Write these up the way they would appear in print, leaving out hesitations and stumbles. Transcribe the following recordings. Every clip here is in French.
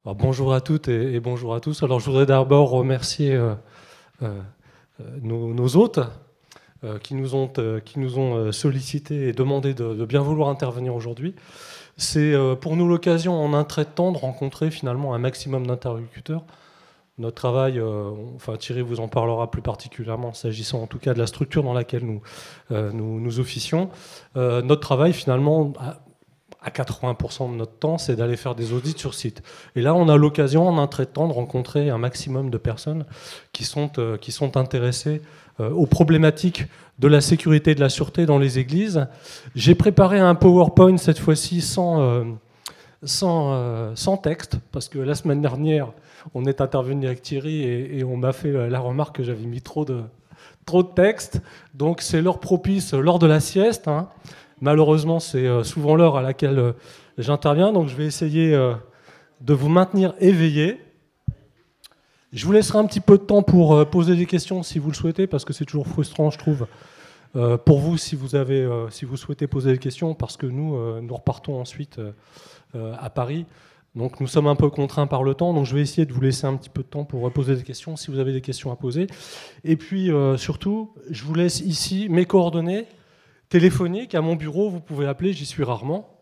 Alors, bonjour à toutes et bonjour à tous. Alors, je voudrais d'abord remercier nos hôtes qui nous ont sollicité et demandé de bien vouloir intervenir aujourd'hui. C'est pour nous l'occasion, en un trait de temps, de rencontrer finalement un maximum d'interlocuteurs. Notre travail, enfin Thierry vous en parlera plus particulièrement, s'agissant en tout cas de la structure dans laquelle nous officions. Notre travail finalement, à 80% de notre temps, c'est d'aller faire des audits sur site. Et là, on a l'occasion, en un trait de temps, de rencontrer un maximum de personnes qui sont intéressées aux problématiques de la sécurité et de la sûreté dans les églises. J'ai préparé un PowerPoint cette fois-ci sans texte, parce que la semaine dernière, on est intervenu avec Thierry et on m'a fait la remarque que j'avais mis trop de texte. Donc c'est l'heure propice, lors de la sieste, hein. Malheureusement, c'est souvent l'heure à laquelle j'interviens, donc je vais essayer de vous maintenir éveillés. Je vous laisserai un petit peu de temps pour poser des questions si vous le souhaitez, parce que c'est toujours frustrant, je trouve, pour vous si vous souhaitez poser des questions, parce que nous repartons ensuite à Paris. Donc nous sommes un peu contraints par le temps, donc je vais essayer de vous laisser un petit peu de temps pour poser des questions si vous avez des questions à poser. Et puis surtout, je vous laisse ici mes coordonnées téléphoniques à mon bureau, vous pouvez appeler, j'y suis rarement.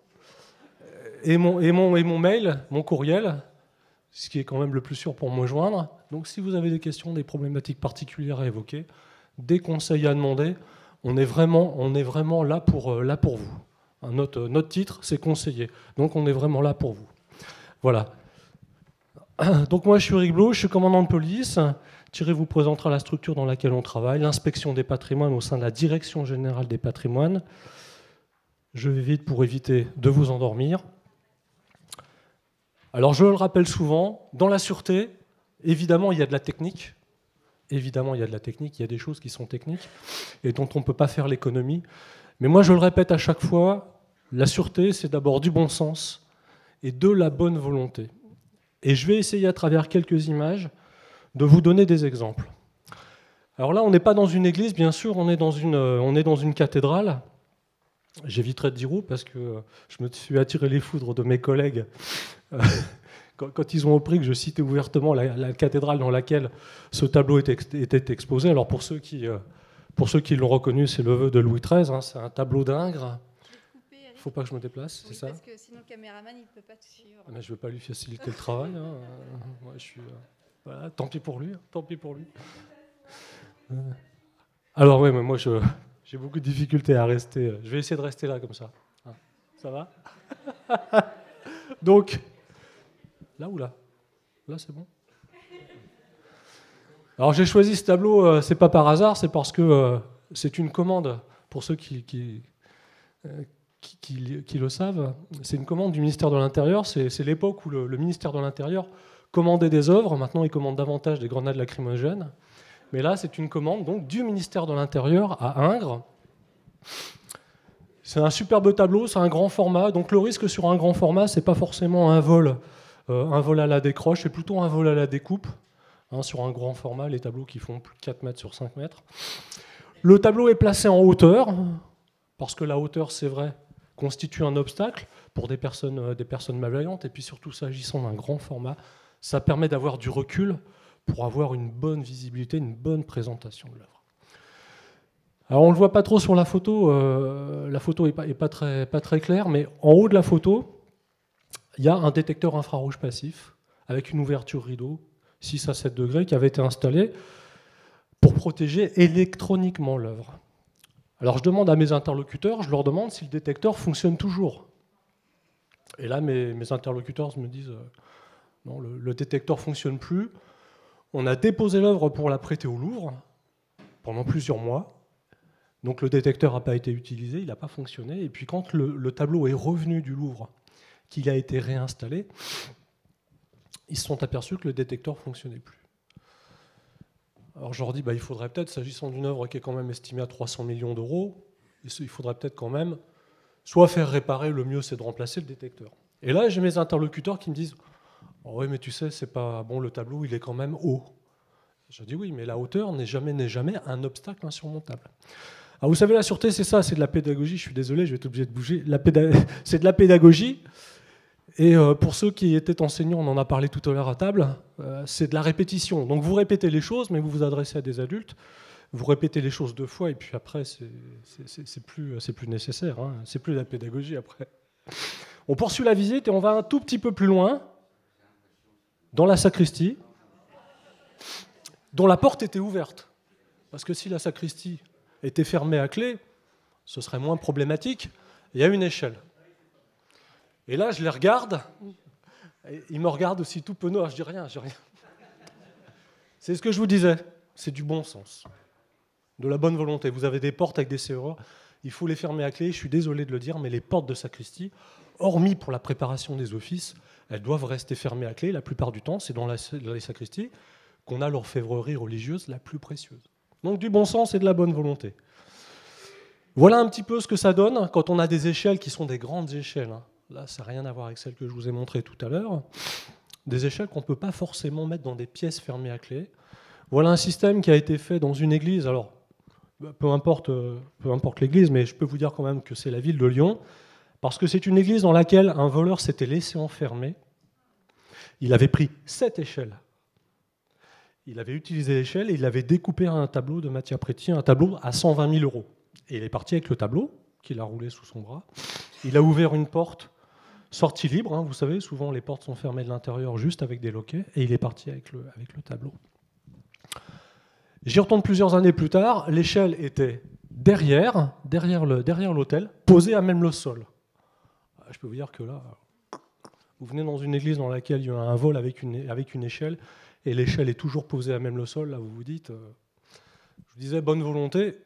Et mon mail, mon courriel, ce qui est quand même le plus sûr pour me joindre. Donc si vous avez des questions, des problématiques particulières à évoquer, des conseils à demander, on est vraiment là pour vous. Notre titre, c'est conseiller. Donc on est vraiment là pour vous. Voilà. Donc moi je suis Eric Blo, je suis commandant de police. Thierry vous présentera la structure dans laquelle on travaille, l'inspection des patrimoines au sein de la Direction générale des patrimoines. Je vais vite pour éviter de vous endormir. Alors je le rappelle souvent, dans la sûreté, évidemment il y a de la technique. Évidemment il y a de la technique, il y a des choses qui sont techniques et dont on ne peut pas faire l'économie. Mais moi je le répète à chaque fois, la sûreté c'est d'abord du bon sens et de la bonne volonté. Et je vais essayer à travers quelques images de vous donner des exemples. Alors là, on n'est pas dans une église, bien sûr, on est dans une cathédrale. J'éviterai de dire où, parce que je me suis attiré les foudres de mes collègues quand ils ont appris que je citais ouvertement la cathédrale dans laquelle ce tableau était exposé. Alors pour ceux qui l'ont reconnu, c'est le vœu de Louis XIII, hein, c'est un tableau d'Ingres. Il ne faut pas que je me déplace, c'est ça ? Parce que sinon le caméraman il ne peut pas te suivre. Mais je ne veux pas lui faciliter le travail. Hein. Moi, je suis... Voilà, tant pis pour lui, tant pis pour lui. Alors oui, mais moi j'ai beaucoup de difficultés à rester. Je vais essayer de rester là comme ça. Ça va ? Donc, là ou là ? Là c'est bon ? Alors j'ai choisi ce tableau, c'est pas par hasard, c'est parce que c'est une commande, pour ceux qui le savent, c'est une commande du ministère de l'Intérieur, c'est l'époque où le ministère de l'Intérieur commandait des œuvres, maintenant il commande davantage des grenades lacrymogènes, mais là c'est une commande donc du ministère de l'Intérieur à Ingres. C'est un superbe tableau, c'est un grand format, donc le risque sur un grand format, c'est pas forcément un vol à la décroche, c'est plutôt un vol à la découpe. Hein, sur un grand format, les tableaux qui font plus de 4 mètres sur 5 mètres. Le tableau est placé en hauteur, parce que la hauteur, c'est vrai, constitue un obstacle pour des personnes malveillantes, et puis surtout s'agissant d'un grand format, ça permet d'avoir du recul pour avoir une bonne visibilité, une bonne présentation de l'œuvre. Alors on ne le voit pas trop sur la photo n'est pas très claire, mais en haut de la photo, il y a un détecteur infrarouge passif avec une ouverture rideau, 6 à 7 degrés, qui avait été installé pour protéger électroniquement l'œuvre. Alors je demande à mes interlocuteurs, je leur demande si le détecteur fonctionne toujours. Et là, mes interlocuteurs me disent non, le détecteur ne fonctionne plus. On a déposé l'œuvre pour la prêter au Louvre pendant plusieurs mois. Donc le détecteur n'a pas été utilisé, il n'a pas fonctionné. Et puis quand le tableau est revenu du Louvre, qu'il a été réinstallé, ils se sont aperçus que le détecteur ne fonctionnait plus. Alors je leur dis, il faudrait peut-être, s'agissant d'une œuvre qui est quand même estimée à 300 millions d'euros, il faudrait peut-être quand même soit faire réparer, le mieux c'est de remplacer le détecteur. Et là j'ai mes interlocuteurs qui me disent, oh oui mais tu sais, c'est pas bon, le tableau il est quand même haut. Je dis oui, mais la hauteur n'est jamais un obstacle insurmontable. Alors vous savez, la sûreté c'est ça, c'est de la pédagogie, je suis désolé, je vais être obligé de bouger, c'est de la pédagogie. Et pour ceux qui étaient enseignants, on en a parlé tout à l'heure à table, c'est de la répétition. Donc vous répétez les choses, mais vous vous adressez à des adultes. Vous répétez les choses 2 fois, et puis après, c'est plus nécessaire. Hein. C'est plus de la pédagogie après. On poursuit la visite et on va un tout petit peu plus loin, dans la sacristie, dont la porte était ouverte. Parce que si la sacristie était fermée à clé, ce serait moins problématique. Il y a une échelle. Et là, je les regarde. Et ils me regardent aussi tout penaud. Je dis rien, je dis rien. C'est ce que je vous disais. C'est du bon sens. De la bonne volonté. Vous avez des portes avec des serrures. Il faut les fermer à clé. Je suis désolé de le dire, mais les portes de sacristie, hormis pour la préparation des offices, elles doivent rester fermées à clé. La plupart du temps, c'est dans les sacristies qu'on a l'orfèvrerie religieuse la plus précieuse. Donc du bon sens et de la bonne volonté. Voilà un petit peu ce que ça donne quand on a des échelles qui sont des grandes échelles. Là, ça n'a rien à voir avec celles que je vous ai montrées tout à l'heure. Des échelles qu'on ne peut pas forcément mettre dans des pièces fermées à clé. Voilà un système qui a été fait dans une église. Alors, peu importe l'église, mais je peux vous dire quand même que c'est la ville de Lyon, parce que c'est une église dans laquelle un voleur s'était laissé enfermer. Il avait pris 7 échelles. Il avait utilisé l'échelle et il avait découpé un tableau de Mattia Preti, un tableau à 120 000 €. Et il est parti avec le tableau, qu'il a roulé sous son bras. Il a ouvert une porte, sortie libre, hein, vous savez, souvent les portes sont fermées de l'intérieur juste avec des loquets, et il est parti avec le tableau. J'y retourne plusieurs années plus tard, l'échelle était derrière l'autel, posée à même le sol. Je peux vous dire que là, vous venez dans une église dans laquelle il y a un vol avec une échelle, et l'échelle est toujours posée à même le sol, là vous vous dites, je vous disais bonne volonté,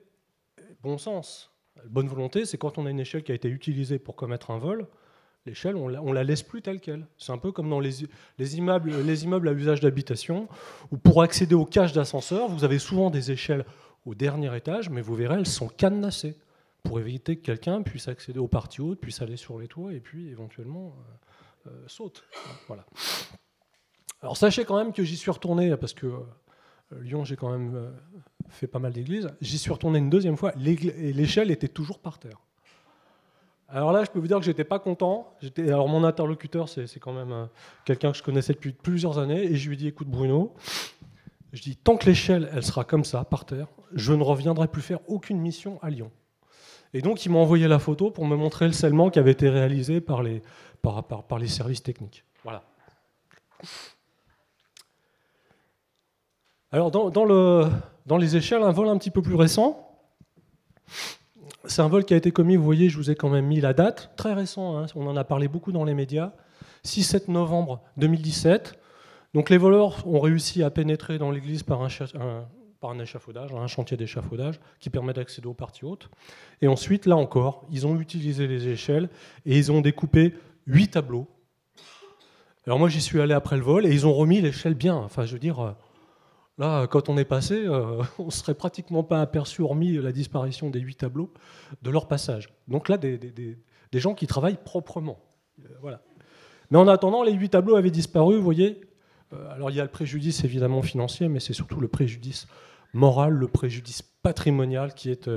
bon sens. Bonne volonté, c'est quand on a une échelle qui a été utilisée pour commettre un vol, l'échelle, on la laisse plus telle qu'elle. C'est un peu comme dans les immeubles à usage d'habitation, où pour accéder aux cages d'ascenseur, vous avez souvent des échelles au dernier étage, mais vous verrez, elles sont cadenassées, pour éviter que quelqu'un puisse accéder aux parties hautes, puisse aller sur les toits, et puis éventuellement saute. Voilà. Alors sachez quand même que j'y suis retourné, parce que Lyon, j'ai quand même fait pas mal d'églises. J'y suis retourné une deuxième fois, et l'échelle était toujours par terre. Alors là, je peux vous dire que j'étais pas content. Alors mon interlocuteur, c'est quand même quelqu'un que je connaissais depuis plusieurs années, et je lui ai dit, écoute Bruno, je dis, tant que l'échelle, elle sera comme ça, par terre, je ne reviendrai plus faire aucune mission à Lyon. Et donc, il m'a envoyé la photo pour me montrer le scellement qui avait été réalisé par les services techniques. Voilà. Alors, dans les échelles, un vol un petit peu plus récent, c'est un vol qui a été commis, vous voyez, je vous ai quand même mis la date, très récent, hein, on en a parlé beaucoup dans les médias, 6-7 novembre 2017. Donc les voleurs ont réussi à pénétrer dans l'église par un échafaudage, un chantier d'échafaudage qui permet d'accéder aux parties hautes. Et ensuite, là encore, ils ont utilisé les échelles et ils ont découpé 8 tableaux. Alors moi, j'y suis allé après le vol et ils ont remis l'échelle bien. Enfin, je veux dire... Là, quand on est passé, on ne serait pratiquement pas aperçu, hormis la disparition des 8 tableaux, de leur passage. Donc là, des gens qui travaillent proprement. Voilà. Mais en attendant, les 8 tableaux avaient disparu, vous voyez. Alors il y a le préjudice évidemment financier, mais c'est surtout le préjudice moral, le préjudice patrimonial qui est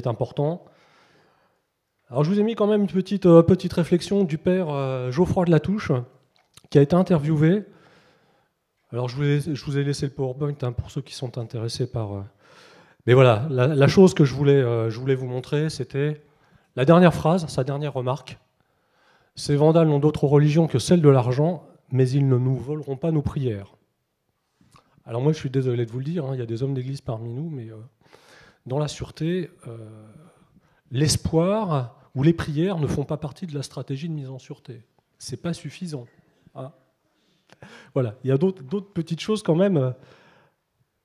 important. Alors je vous ai mis quand même une petite réflexion du père Geoffroy de Latouche, qui a été interviewé. Alors je vous ai laissé le PowerPoint hein, pour ceux qui sont intéressés par... Mais voilà, la chose que je voulais vous montrer, c'était la dernière phrase, sa dernière remarque. Ces vandales n'ont d'autre religion que celle de l'argent, mais ils ne nous voleront pas nos prières. Alors moi je suis désolé de vous le dire, hein, il y a des hommes d'église parmi nous, mais dans la sûreté, l'espoir ou les prières ne font pas partie de la stratégie de mise en sûreté. C'est pas suffisant. Hein. Voilà, il y a d'autres petites choses quand même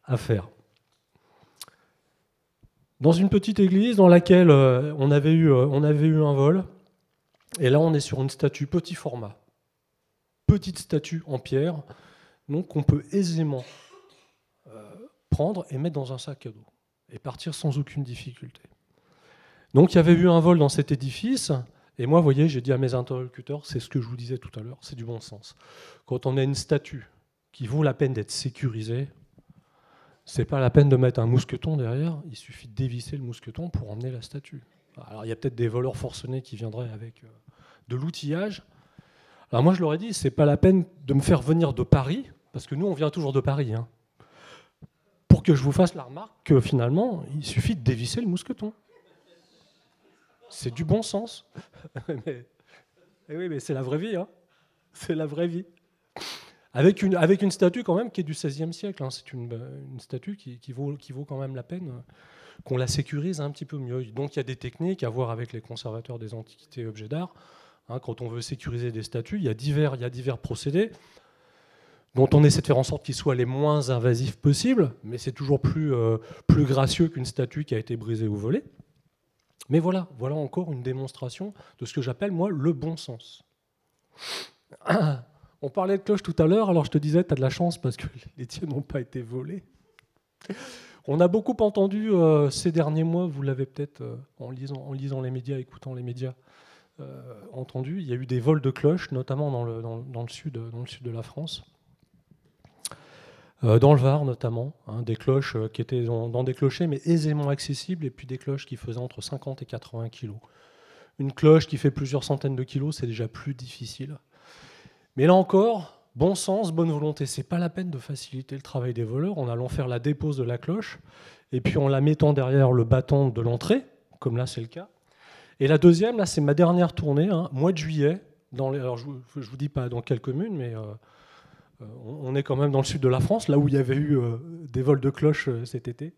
à faire. Dans une petite église dans laquelle on avait eu un vol, et là on est sur une statue petit format, petite statue en pierre, donc qu'on peut aisément prendre et mettre dans un sac à dos et partir sans aucune difficulté. Donc il y avait eu un vol dans cet édifice. Et moi, vous voyez, j'ai dit à mes interlocuteurs, c'est ce que je vous disais tout à l'heure, c'est du bon sens. Quand on a une statue qui vaut la peine d'être sécurisée, c'est pas la peine de mettre un mousqueton derrière, il suffit de dévisser le mousqueton pour emmener la statue. Alors il y a peut-être des voleurs forcenés qui viendraient avec de l'outillage. Alors moi je leur ai dit, c'est pas la peine de me faire venir de Paris, parce que nous on vient toujours de Paris, hein, pour que je vous fasse la remarque que finalement il suffit de dévisser le mousqueton. C'est du bon sens. Oui, mais c'est la vraie vie, hein. C'est la vraie vie. Avec une statue quand même qui est du XVIe siècle. Hein. C'est une statue qui vaut quand même la peine qu'on la sécurise un petit peu mieux. Donc il y a des techniques à voir avec les conservateurs des antiquités et objets d'art. Hein, quand on veut sécuriser des statues, il y a divers procédés dont on essaie de faire en sorte qu'ils soient les moins invasifs possibles, mais c'est toujours plus gracieux qu'une statue qui a été brisée ou volée. Mais voilà encore une démonstration de ce que j'appelle, moi, le bon sens. On parlait de cloches tout à l'heure, alors je te disais, tu as de la chance parce que les tiennes n'ont pas été volées. On a beaucoup entendu ces derniers mois, vous l'avez peut-être en lisant les médias, écoutant les médias, entendu, il y a eu des vols de cloches, notamment dans le sud de la France. Dans le Var notamment, hein, des cloches qui étaient dans des clochers mais aisément accessibles, et puis des cloches qui faisaient entre 50 et 80 kilos. Une cloche qui fait plusieurs centaines de kilos, c'est déjà plus difficile. Mais là encore, bon sens, bonne volonté. C'est pas la peine de faciliter le travail des voleurs en allant faire la dépose de la cloche, et puis en la mettant derrière le battant de l'entrée, comme là c'est le cas. Et la deuxième, là c'est ma dernière tournée, hein, mois de juillet. Alors je vous dis pas dans quelle commune, mais... on est quand même dans le sud de la France, là où il y avait eu des vols de cloches cet été.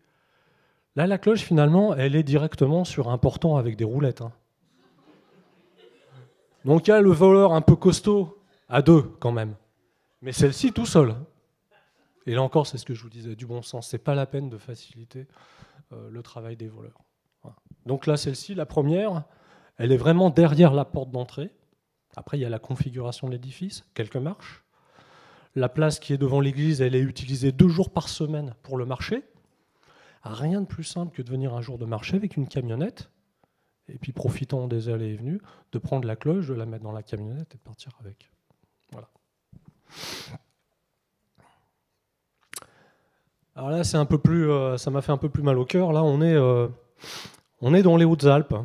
Là, la cloche, finalement, elle est directement sur un portant avec des roulettes. Hein. Donc il y a le voleur un peu costaud, à deux quand même. Mais celle-ci tout seul. Et là encore, c'est ce que je vous disais, du bon sens. C'est pas la peine de faciliter le travail des voleurs. Voilà. Donc là, celle-ci, la première, elle est vraiment derrière la porte d'entrée. Après, il y a la configuration de l'édifice, quelques marches. La place qui est devant l'église, elle est utilisée 2 jours par semaine pour le marché. Rien de plus simple que de venir un jour de marché avec une camionnette, et puis profitant des allées et venues, de prendre la cloche, de la mettre dans la camionnette et de partir avec. Voilà. Alors là, c'est un peu plus, ça m'a fait un peu plus mal au cœur. Là, on est dans les Hautes-Alpes.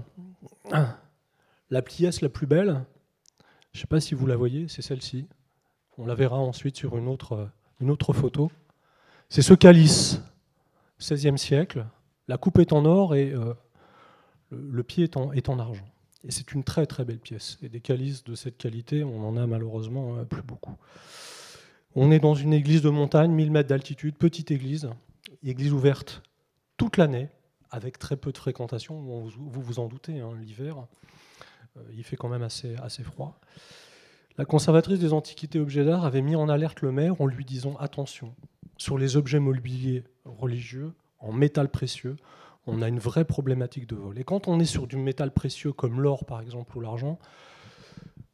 La pièce la plus belle, je ne sais pas si vous la voyez, c'est celle-ci. On la verra ensuite sur une autre photo. C'est ce calice, 16e siècle. La coupe est en or et le pied est en argent. Et c'est une très très belle pièce. Et des calices de cette qualité, on en a malheureusement plus beaucoup. On est dans une église de montagne, 1000 mètres d'altitude, petite église ouverte toute l'année, avec très peu de fréquentation. Vous vous en doutez, hein, l'hiver, il fait quand même assez froid. La conservatrice des antiquités et objets d'art avait mis en alerte le maire en lui disant « Attention, sur les objets mobiliers religieux, en métal précieux, on a une vraie problématique de vol. » Et quand on est sur du métal précieux comme l'or par exemple ou l'argent,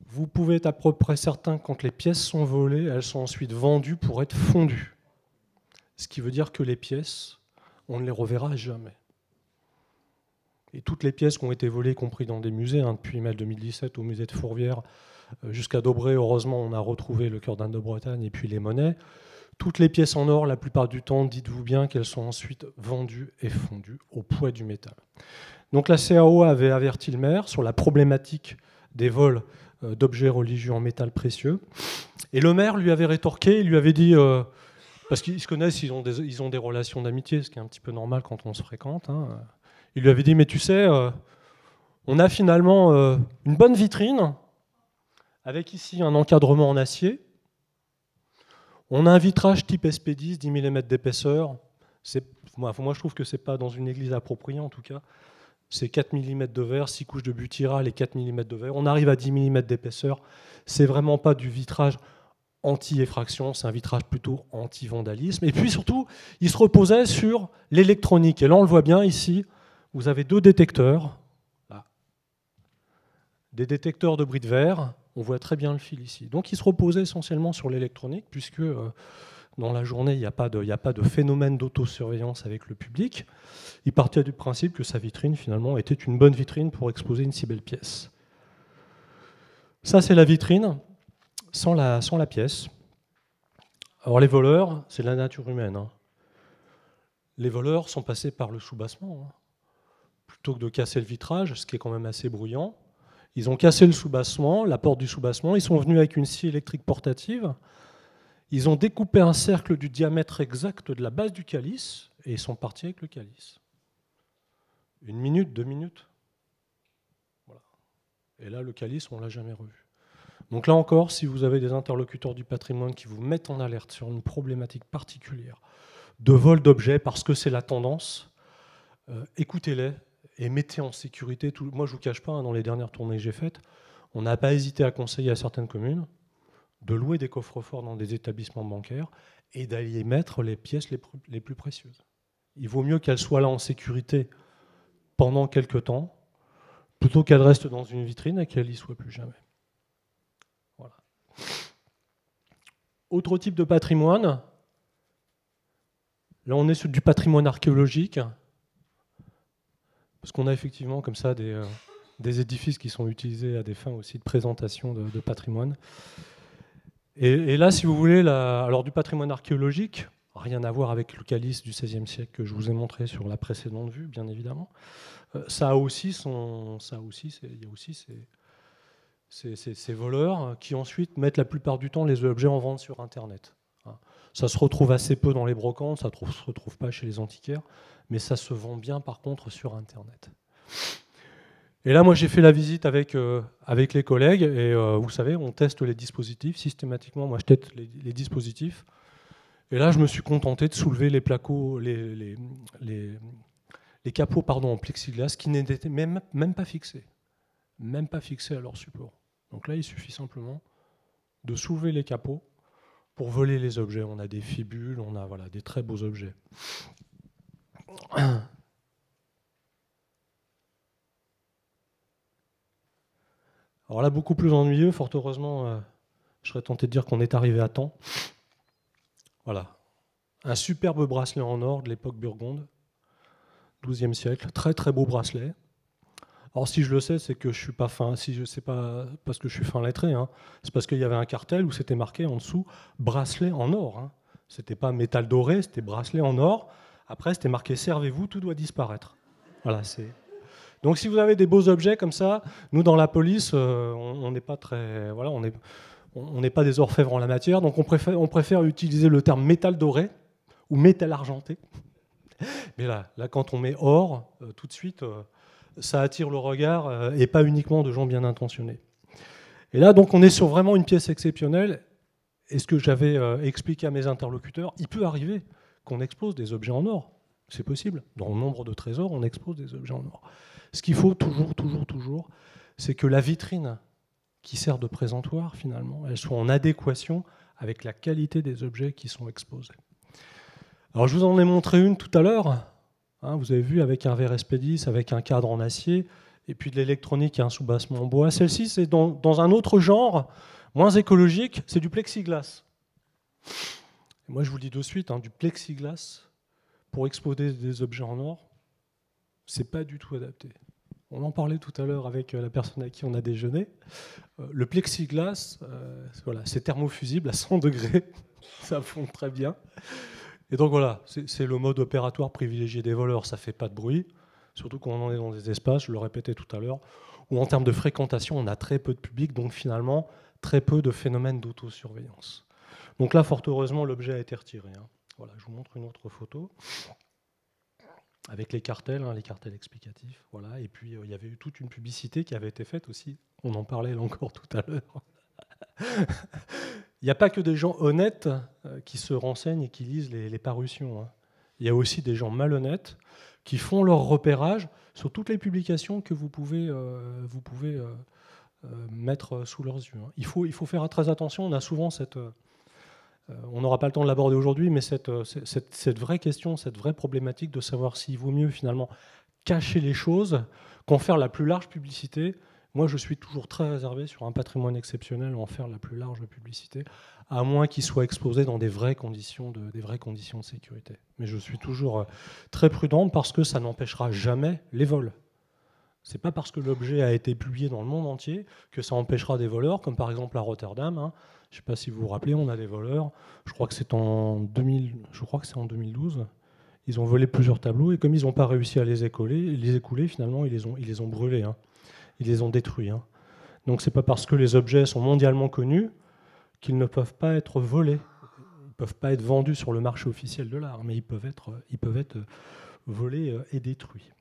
vous pouvez être à peu près certain que quand les pièces sont volées, elles sont ensuite vendues pour être fondues. Ce qui veut dire que les pièces, on ne les reverra jamais. Et toutes les pièces qui ont été volées, y compris dans des musées, hein, depuis mai 2017 au musée de Fourvière, jusqu'à Dobré, heureusement, on a retrouvé le cœur d'Anne de Bretagne et puis les monnaies. Toutes les pièces en or, la plupart du temps, dites-vous bien qu'elles sont ensuite vendues et fondues au poids du métal. Donc la CAO avait averti le maire sur la problématique des vols d'objets religieux en métal précieux. Et le maire lui avait rétorqué, il lui avait dit, parce qu'ils se connaissent, ils ont des relations d'amitié, ce qui est un petit peu normal quand on se fréquente. Hein. Il lui avait dit, mais tu sais, on a finalement une bonne vitrine, avec ici un encadrement en acier. On a un vitrage type SP10, 10 mm d'épaisseur. Moi, je trouve que ce n'est pas dans une église appropriée, en tout cas. C'est 4 mm de verre, 6 couches de butyral et 4 mm de verre. On arrive à 10 mm d'épaisseur. C'est vraiment pas du vitrage anti-effraction, c'est un vitrage plutôt anti-vandalisme. Et puis surtout, il se reposait sur l'électronique. Et là, on le voit bien ici, vous avez 2 détecteurs. Là. Des détecteurs de bris de verre. On voit très bien le fil ici. Donc il se reposait essentiellement sur l'électronique, puisque dans la journée, il n'y a pas de phénomène d'autosurveillance avec le public. Il partait du principe que sa vitrine, finalement, était une bonne vitrine pour exposer une si belle pièce. Ça, c'est la vitrine, sans la pièce. Alors les voleurs, c'est la nature humaine. Hein. Les voleurs sont passés par le soubassement. Hein. plutôt que de casser le vitrage, ce qui est quand même assez bruyant. Ils ont cassé le soubassement, la porte du soubassement. Ils sont venus avec une scie électrique portative. Ils ont découpé un cercle du diamètre exact de la base du calice et ils sont partis avec le calice. 1 minute, 2 minutes. Voilà. Et là, le calice, on ne l'a jamais revu. Donc là encore, si vous avez des interlocuteurs du patrimoine qui vous mettent en alerte sur une problématique particulière de vol d'objets, parce que c'est la tendance, écoutez-les et mettez en sécurité tout. Moi, je ne vous cache pas, hein, dans les dernières tournées que j'ai faites, on n'a pas hésité à conseiller à certaines communes de louer des coffres-forts dans des établissements bancaires et d'aller y mettre les pièces les plus précieuses. Il vaut mieux qu'elles soient là en sécurité pendant quelques temps, plutôt qu'elles restent dans une vitrine et qu'elles n'y soient plus jamais. Voilà. Autre type de patrimoine, là on est sur du patrimoine archéologique, parce qu'on a effectivement comme ça des édifices qui sont utilisés à des fins aussi de présentation de patrimoine. Et là, si vous voulez, alors du patrimoine archéologique, rien à voir avec le calice du XVIe siècle que je vous ai montré sur la précédente vue, bien évidemment. Il y a aussi ces voleurs qui ensuite mettent la plupart du temps les objets en vente sur Internet. Ça se retrouve assez peu dans les brocantes, ça ne se retrouve pas chez les antiquaires, mais ça se vend bien par contre sur Internet. Et là, moi, j'ai fait la visite avec les collègues et vous savez, on teste les dispositifs systématiquement. Moi, je teste les dispositifs. Et là, je me suis contenté de soulever les placots, les capots en plexiglas qui n'étaient même pas fixés. Même pas fixés à leur support. Donc là, il suffit simplement de soulever les capots pour voler les objets. On a des fibules, on a des très beaux objets. Alors là, beaucoup plus ennuyeux, fort heureusement, je serais tenté de dire qu'on est arrivé à temps. Voilà. Un superbe bracelet en or de l'époque burgonde, XIIe siècle, très très beau bracelet. Alors si je le sais, c'est que je suis pas fin, si je sais pas parce que je suis fin lettré, hein. C'est parce qu'il y avait un cartel où c'était marqué en dessous bracelet en or. Hein. C'était pas métal doré, c'était bracelet en or. Après, c'était marqué servez-vous, tout doit disparaître. Voilà, c'est. Donc si vous avez des beaux objets comme ça, nous dans la police, on n'est pas très, voilà, on n'est pas des orfèvres en la matière, donc on préfère utiliser le terme métal doré ou métal argenté. Mais là quand on met or, tout de suite, ça attire le regard et pas uniquement de gens bien intentionnés. Et là, donc, on est sur vraiment une pièce exceptionnelle. Et ce que j'avais expliqué à mes interlocuteurs, il peut arriver qu'on expose des objets en or. C'est possible. Dans le nombre de trésors, on expose des objets en or. Ce qu'il faut toujours, c'est que la vitrine qui sert de présentoir, finalement, elle soit en adéquation avec la qualité des objets qui sont exposés. Alors, je vous en ai montré une tout à l'heure. Hein, vous avez vu avec un verre Expedis, avec un cadre en acier, et puis de l'électronique et un soubassement en bois. Celle-ci, c'est dans un autre genre, moins écologique, c'est du plexiglas. Et moi, je vous le dis de suite, hein, du plexiglas pour exposer des objets en or, c'est pas du tout adapté. On en parlait tout à l'heure avec la personne à qui on a déjeuné. Le plexiglas, voilà, c'est thermofusible à 100 degrés, ça fond très bien. Et donc voilà, c'est le mode opératoire privilégié des voleurs, ça ne fait pas de bruit, surtout quand on est dans des espaces, je le répétais tout à l'heure, où en termes de fréquentation, on a très peu de public, donc finalement, très peu de phénomènes d'autosurveillance. Donc là, fort heureusement, l'objet a été retiré. Hein. Voilà, je vous montre une autre photo, avec les cartels explicatifs. Voilà. Et puis, il y avait eu toute une publicité qui avait été faite aussi, on en parlait là encore tout à l'heure. Il n'y a pas que des gens honnêtes qui se renseignent et qui lisent les parutions. Hein. Il y a aussi des gens malhonnêtes qui font leur repérage sur toutes les publications que vous pouvez mettre sous leurs yeux. Hein. Il faut faire très attention. On a souvent on n'aura pas le temps de l'aborder aujourd'hui, mais cette vraie question, cette vraie problématique de savoir s'il vaut mieux finalement cacher les choses qu'en faire la plus large publicité. Moi, je suis toujours très réservé sur un patrimoine exceptionnel en faire la plus large publicité, à moins qu'il soit exposé dans des vraies conditions de sécurité. Mais je suis toujours très prudent parce que ça n'empêchera jamais les vols. C'est pas parce que l'objet a été publié dans le monde entier que ça empêchera des voleurs, comme par exemple à Rotterdam. Hein. Je ne sais pas si vous vous rappelez, on a des voleurs. Je crois que c'est en 2012. Ils ont volé plusieurs tableaux et comme ils n'ont pas réussi à les écouler, finalement, ils les ont brûlés. Hein. Ils les ont détruits. Hein. Donc c'est pas parce que les objets sont mondialement connus qu'ils ne peuvent pas être volés. Ils ne peuvent pas être vendus sur le marché officiel de l'art, mais ils peuvent être volés et détruits.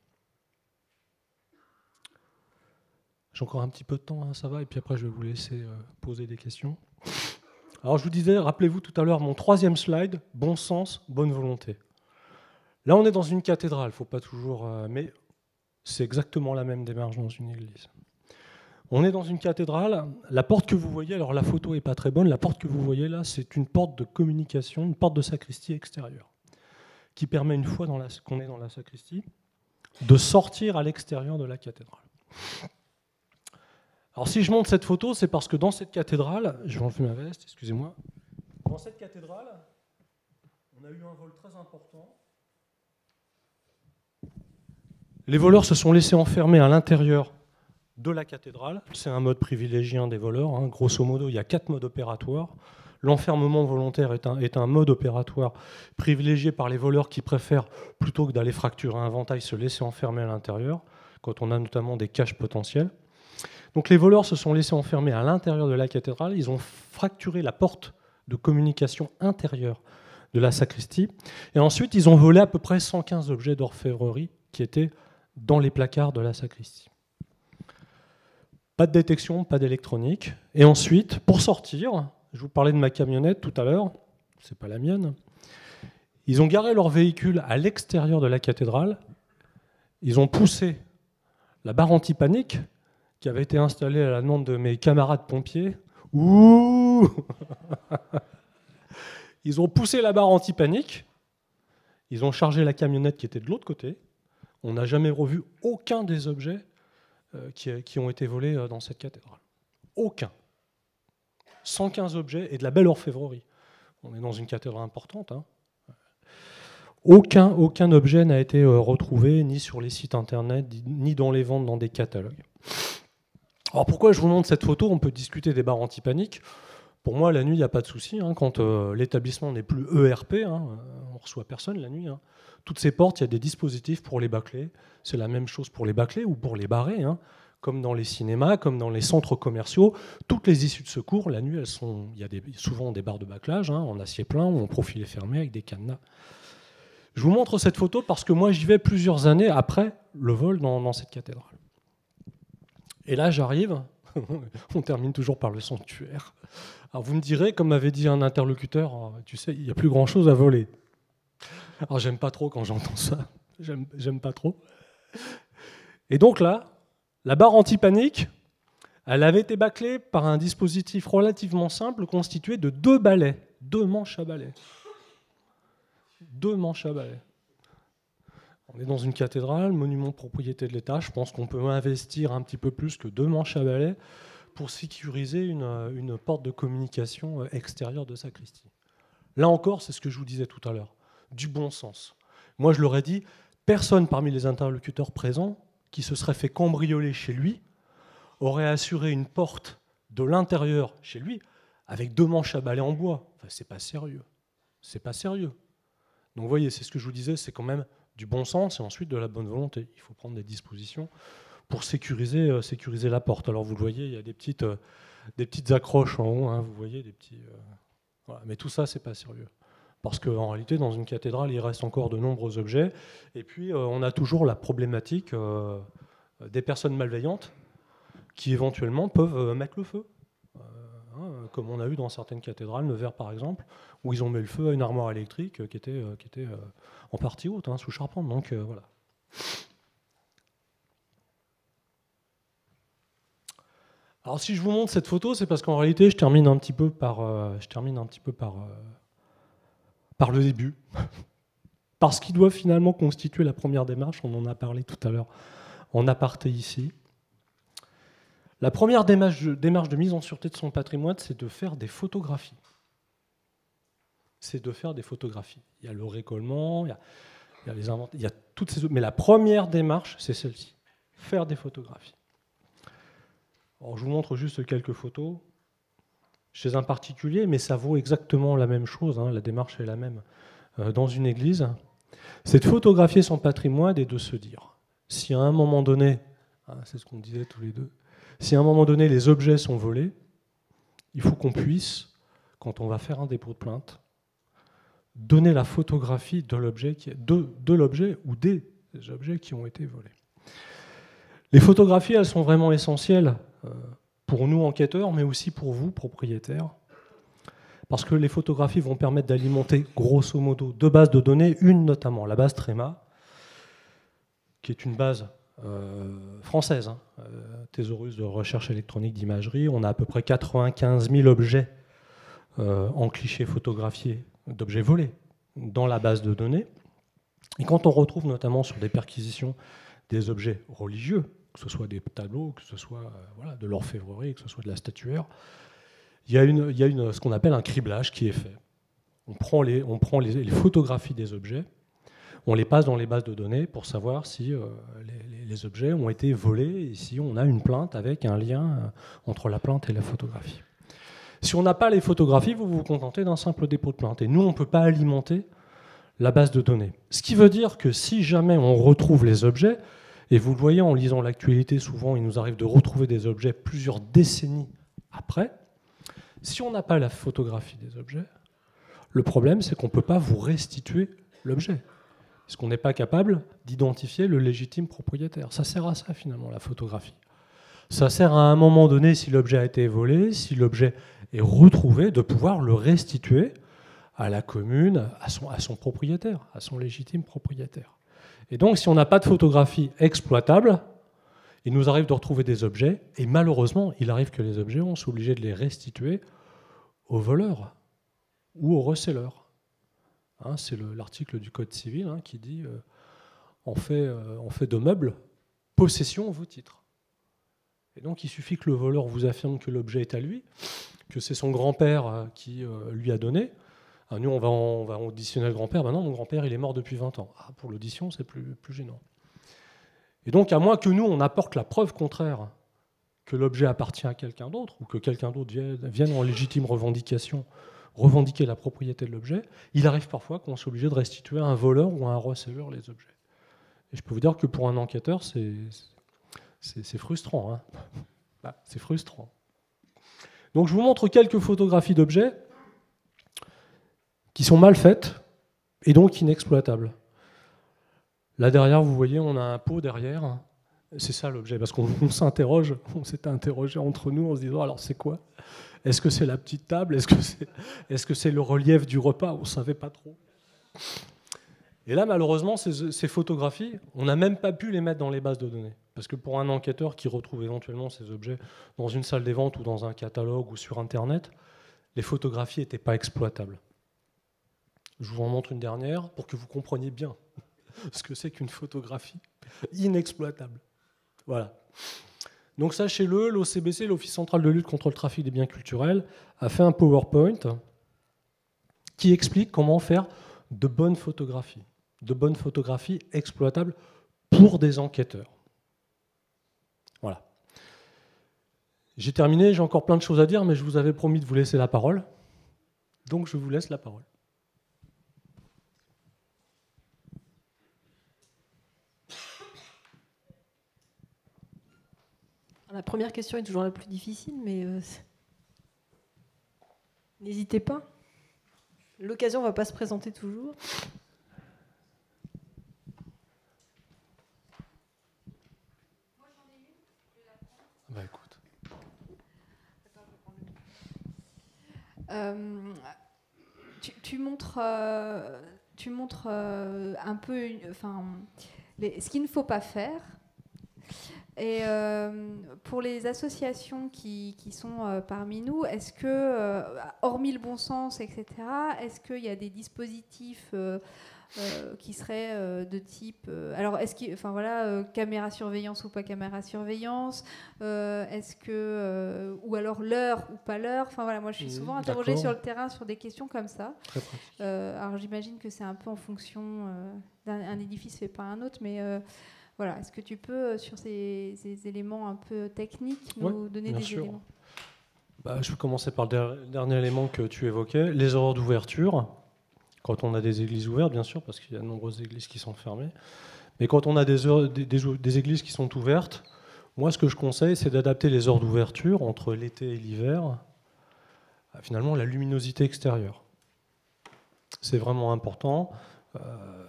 J'ai encore un petit peu de temps, hein, ça va, et puis après je vais vous laisser poser des questions. Alors je vous disais, rappelez-vous tout à l'heure mon troisième slide, bon sens, bonne volonté. Là on est dans une cathédrale, faut pas toujours, mais c'est exactement la même démarche dans une église. On est dans une cathédrale, la porte que vous voyez, alors la photo n'est pas très bonne, la porte que vous voyez là, c'est une porte de communication, une porte de sacristie extérieure, qui permet une fois qu'on est dans la sacristie, de sortir à l'extérieur de la cathédrale. Alors si je montre cette photo, c'est parce que dans cette cathédrale, je vais enlever ma veste, excusez-moi, dans cette cathédrale, on a eu un vol très important. Les voleurs se sont laissés enfermer à l'intérieur de la cathédrale. C'est un mode privilégié des voleurs. Hein. Grosso modo, il y a 4 modes opératoires. L'enfermement volontaire est un mode opératoire privilégié par les voleurs qui préfèrent, plutôt que d'aller fracturer un ventail, se laisser enfermer à l'intérieur, quand on a notamment des caches potentielles. Donc les voleurs se sont laissés enfermer à l'intérieur de la cathédrale, ils ont fracturé la porte de communication intérieure de la sacristie, et ensuite ils ont volé à peu près 115 objets d'orfèvrerie qui étaient dans les placards de la sacristie. Pas de détection, pas d'électronique. Et ensuite, pour sortir, je vous parlais de ma camionnette tout à l'heure, c'est pas la mienne, ils ont garé leur véhicule à l'extérieur de la cathédrale, ils ont poussé la barre anti-panique, qui avait été installé à la demande de mes camarades pompiers. Ouh Ils ont poussé la barre anti-panique, ils ont chargé la camionnette qui était de l'autre côté. On n'a jamais revu aucun des objets qui ont été volés dans cette cathédrale. Aucun. 115 objets et de la belle orfèvrerie. On est dans une cathédrale importante. Hein. Aucun objet n'a été retrouvé, ni sur les sites internet, ni dans les ventes dans des catalogues. Alors pourquoi je vous montre cette photo? On peut discuter des barres anti-panique. Pour moi, la nuit, il n'y a pas de souci. Hein, quand l'établissement n'est plus ERP, hein, on ne reçoit personne la nuit. Hein. Toutes ces portes, il y a des dispositifs pour les bâcler. C'est la même chose pour les bâcler ou pour les barrer. Hein. Comme dans les cinémas, comme dans les centres commerciaux. Toutes les issues de secours, la nuit, il y a souvent des barres de bâclage, hein, en acier plein ou en profilet fermé avec des cadenas. Je vous montre cette photo parce que moi, j'y vais plusieurs années après le vol dans cette cathédrale. Et là, j'arrive, on termine toujours par le sanctuaire. Alors vous me direz, comme m'avait dit un interlocuteur, tu sais, il n'y a plus grand-chose à voler. Alors j'aime pas trop quand j'entends ça, j'aime pas trop. Et donc là, la barre anti-panique, elle avait été bâclée par un dispositif relativement simple constitué de 2 balais, 2 manches à balai. 2 manches à balai. On est dans une cathédrale, monument de propriété de l'État. Je pense qu'on peut investir un petit peu plus que 2 manches à balai pour sécuriser une porte de communication extérieure de sacristie. Là encore, c'est ce que je vous disais tout à l'heure, du bon sens. Moi, je leur ai dit, personne parmi les interlocuteurs présents qui se serait fait cambrioler chez lui aurait assuré une porte de l'intérieur chez lui avec 2 manches à balai en bois. Enfin, c'est pas sérieux. C'est pas sérieux. Donc, vous voyez, c'est ce que je vous disais, c'est quand même du bon sens et ensuite de la bonne volonté. Il faut prendre des dispositions pour sécuriser la porte. Alors vous le voyez, il y a des petites accroches en haut, hein, vous voyez, des petits... voilà. Mais tout ça, c'est pas sérieux. Parce qu'en réalité, dans une cathédrale, il reste encore de nombreux objets. Et puis, on a toujours la problématique des personnes malveillantes qui éventuellement peuvent mettre le feu. Comme on a eu dans certaines cathédrales, Nevers par exemple, où ils ont mis le feu à une armoire électrique qui était en partie haute, hein, sous charpente. Donc voilà. Alors si je vous montre cette photo, c'est parce qu'en réalité, je termine un petit peu par le début. Parce qu'il doit finalement constituer la première démarche, on en a parlé tout à l'heure en aparté ici. La première démarche de mise en sûreté de son patrimoine, c'est de faire des photographies. C'est de faire des photographies. Il y a le récollement, il y a les inventaires, il y a toutes ces autres. Mais la première démarche, c'est celle-ci. Faire des photographies. Alors, je vous montre juste quelques photos chez un particulier, mais ça vaut exactement la même chose, hein, la démarche est la même. Dans une église, C'est de photographier son patrimoine et de se dire, si à un moment donné, c'est ce qu'on disait tous les deux, si à un moment donné les objets sont volés, il faut qu'on puisse, quand on va faire un dépôt de plainte, donner la photographie de l'objet ou des objets qui ont été volés. Les photographies, elles sont vraiment essentielles pour nous enquêteurs, mais aussi pour vous, propriétaires, parce que les photographies vont permettre d'alimenter, grosso modo, deux bases de données, une notamment, la base TREMA, qui est une base française, thésaurus de recherche électronique d'imagerie. On a à peu près 95 000 objets en clichés photographiés, d'objets volés, dans la base de données. Et quand on retrouve notamment sur des perquisitions des objets religieux, que ce soit des tableaux, que ce soit de l'orfèvrerie, que ce soit de la statuaire, il y a ce qu'on appelle un criblage qui est fait. On prend les photographies des objets, on les passe dans les bases de données pour savoir si les objets ont été volés et si on a une plainte avec un lien entre la plainte et la photographie. Si on n'a pas les photographies, vous vous contentez d'un simple dépôt de plainte. Et nous, on ne peut pas alimenter la base de données. Ce qui veut dire que si jamais on retrouve les objets, et vous le voyez en lisant l'actualité, souvent il nous arrive de retrouver des objets plusieurs décennies après, si on n'a pas la photographie des objets, le problème c'est qu'on ne peut pas vous restituer l'objet. Parce qu'on n'est pas capable d'identifier le légitime propriétaire. Ça sert à ça finalement, la photographie. Ça sert à un moment donné, si l'objet a été volé, si l'objet est retrouvé, de pouvoir le restituer à la commune, à son propriétaire, à son légitime propriétaire. Et donc, si on n'a pas de photographie exploitable, il nous arrive de retrouver des objets, et malheureusement, il arrive que les objets, on soit obligé de les restituer aux voleurs ou aux receleurs. C'est l'article du Code civil qui dit on fait de meubles possession vos titres. Et donc, il suffit que le voleur vous affirme que l'objet est à lui, que c'est son grand-père qui lui a donné. Nous, on va auditionner le grand-père. Non, mon grand-père, il est mort depuis 20 ans. Pour l'audition, c'est plus gênant. Et donc, à moins que nous, on apporte la preuve contraire que l'objet appartient à quelqu'un d'autre, ou que quelqu'un d'autre vienne en légitime revendication revendiquer la propriété de l'objet, il arrive parfois qu'on soit obligé de restituer à un voleur ou à un receleur les objets. Et je peux vous dire que pour un enquêteur, c'est frustrant. C'est frustrant. Donc je vous montre quelques photographies d'objets qui sont mal faites et donc inexploitables. Là derrière, vous voyez, on a un pot derrière. C'est ça l'objet, parce qu'on s'interroge, on s'était interrogé entre nous en se disant, alors c'est quoi ? Est-ce que c'est la petite table ? Est-ce que c'est le relief du repas ? On ne savait pas trop. Et là, malheureusement, ces photographies, on n'a même pas pu les mettre dans les bases de données. Parce que pour un enquêteur qui retrouve éventuellement ces objets dans une salle des ventes ou dans un catalogue ou sur Internet, les photographies n'étaient pas exploitables. Je vous en montre une dernière pour que vous compreniez bien ce que c'est qu'une photographie inexploitable. Voilà. Donc sachez-le, l'OCBC, l'Office central de lutte contre le trafic des biens culturels, a fait un PowerPoint qui explique comment faire de bonnes photographies exploitables pour des enquêteurs. Voilà. J'ai terminé, j'ai encore plein de choses à dire, mais je vous avais promis de vous laisser la parole. Donc je vous laisse la parole. La première question est toujours la plus difficile, mais n'hésitez pas. L'occasion ne va pas se présenter toujours. Bah écoute. Tu montres un peu ce qu'il ne faut pas faire. Et pour les associations qui sont parmi nous, est-ce que, hormis le bon sens, etc., est-ce qu'il y a des dispositifs qui seraient de type... alors, est-ce qu'il, caméra surveillance ou pas caméra surveillance, est-ce que... ou alors l'heure ou pas l'heure. Enfin voilà, moi je suis souvent interrogée sur le terrain sur des questions comme ça. Très pratique. Alors j'imagine que c'est un peu en fonction d'un édifice fait par un autre, mais... voilà, est-ce que tu peux, sur ces éléments un peu techniques, nous donner des éléments ? Je vais commencer par le dernier élément que tu évoquais, les horaires d'ouverture. Quand on a des églises ouvertes, bien sûr, parce qu'il y a de nombreuses églises qui sont fermées. Mais quand on a des églises qui sont ouvertes, moi, ce que je conseille, c'est d'adapter les heures d'ouverture entre l'été et l'hiver à finalement la luminosité extérieure. C'est vraiment important,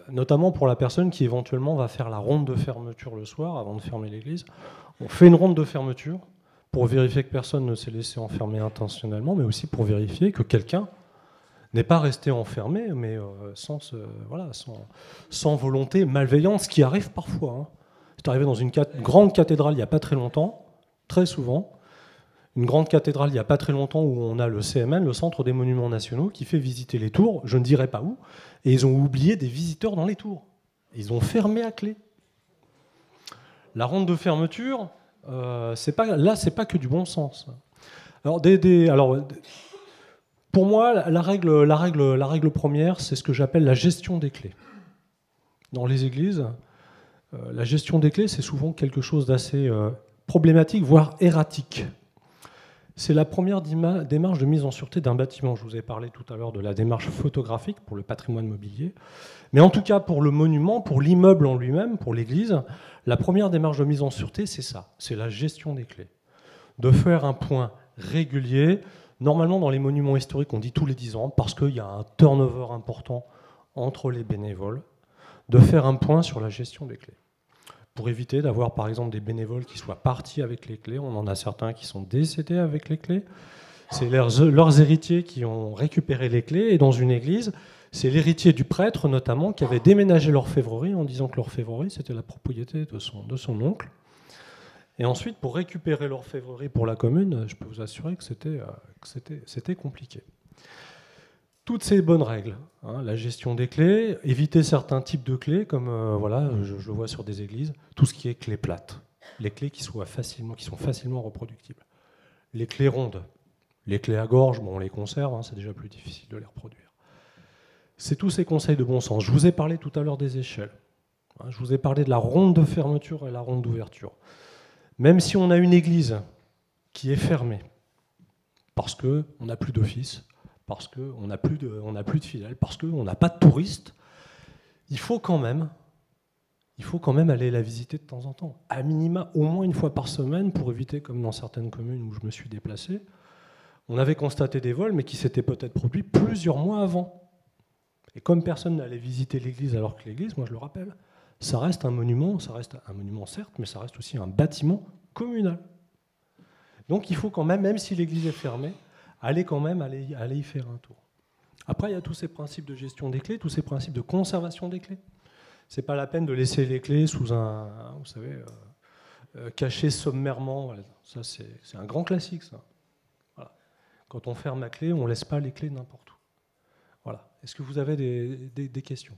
notamment pour la personne qui éventuellement va faire la ronde de fermeture le soir avant de fermer l'église. On fait une ronde de fermeture pour vérifier que personne ne s'est laissé enfermer intentionnellement, mais aussi pour vérifier que quelqu'un n'est pas resté enfermé, mais sans volonté malveillante, ce qui arrive parfois. Hein. C'est arrivé dans une grande cathédrale il n'y a pas très longtemps, très souvent. Une grande cathédrale il n'y a pas très longtemps où on a le CMN, le Centre des Monuments Nationaux, qui fait visiter les tours, je ne dirai pas où, et ils ont oublié des visiteurs dans les tours. Ils ont fermé à clé. La ronde de fermeture, c'est pas que du bon sens. Alors, pour moi, la règle première, c'est ce que j'appelle la gestion des clés. Dans les églises, la gestion des clés, c'est souvent quelque chose d'assez problématique, voire erratique. C'est la première démarche de mise en sûreté d'un bâtiment. Je vous ai parlé tout à l'heure de la démarche photographique pour le patrimoine mobilier. Mais en tout cas, pour le monument, pour l'immeuble en lui-même, pour l'église, la première démarche de mise en sûreté, c'est ça, c'est la gestion des clés. De faire un point régulier. Normalement, dans les monuments historiques, on dit tous les 10 ans, parce qu'il y a un turnover important entre les bénévoles, de faire un point sur la gestion des clés. Pour éviter d'avoir, par exemple, des bénévoles qui soient partis avec les clés. On en a certains qui sont décédés avec les clés. C'est leurs héritiers qui ont récupéré les clés. Et dans une église, c'est l'héritier du prêtre, notamment, qui avait déménagé l'orfèvrerie en disant que l'orfèvrerie, c'était la propriété de son oncle. Et ensuite, pour récupérer l'orfèvrerie pour la commune, je peux vous assurer que c'était compliqué. Toutes ces bonnes règles, hein, la gestion des clés, éviter certains types de clés, comme je le vois sur des églises, tout ce qui est clés plates, les clés qui sont facilement reproductibles. Les clés rondes, les clés à gorge, bon, on les conserve, hein, c'est déjà plus difficile de les reproduire. C'est tous ces conseils de bon sens. Je vous ai parlé tout à l'heure des échelles. Hein, je vous ai parlé de la ronde de fermeture et la ronde d'ouverture. Même si on a une église qui est fermée, parce qu'on n'a plus d'office, parce qu'on n'a plus de fidèles, parce qu'on n'a pas de touristes, il faut quand même aller la visiter de temps en temps. À minima, au moins une fois par semaine, pour éviter, comme dans certaines communes où je me suis déplacé, on avait constaté des vols, mais qui s'étaient peut-être produits plusieurs mois avant. Et comme personne n'allait visiter l'église, alors que l'église, moi je le rappelle, ça reste un monument certes, mais ça reste aussi un bâtiment communal. Donc il faut quand même si l'église est fermée, aller y faire un tour. Après, il y a tous ces principes de gestion des clés, tous ces principes de conservation des clés. C'est pas la peine de laisser les clés sous cachées sommairement. Voilà. Ça, c'est un grand classique, ça. Voilà. Quand on ferme la clé, on ne laisse pas les clés n'importe où. Voilà. Est-ce que vous avez des questions ?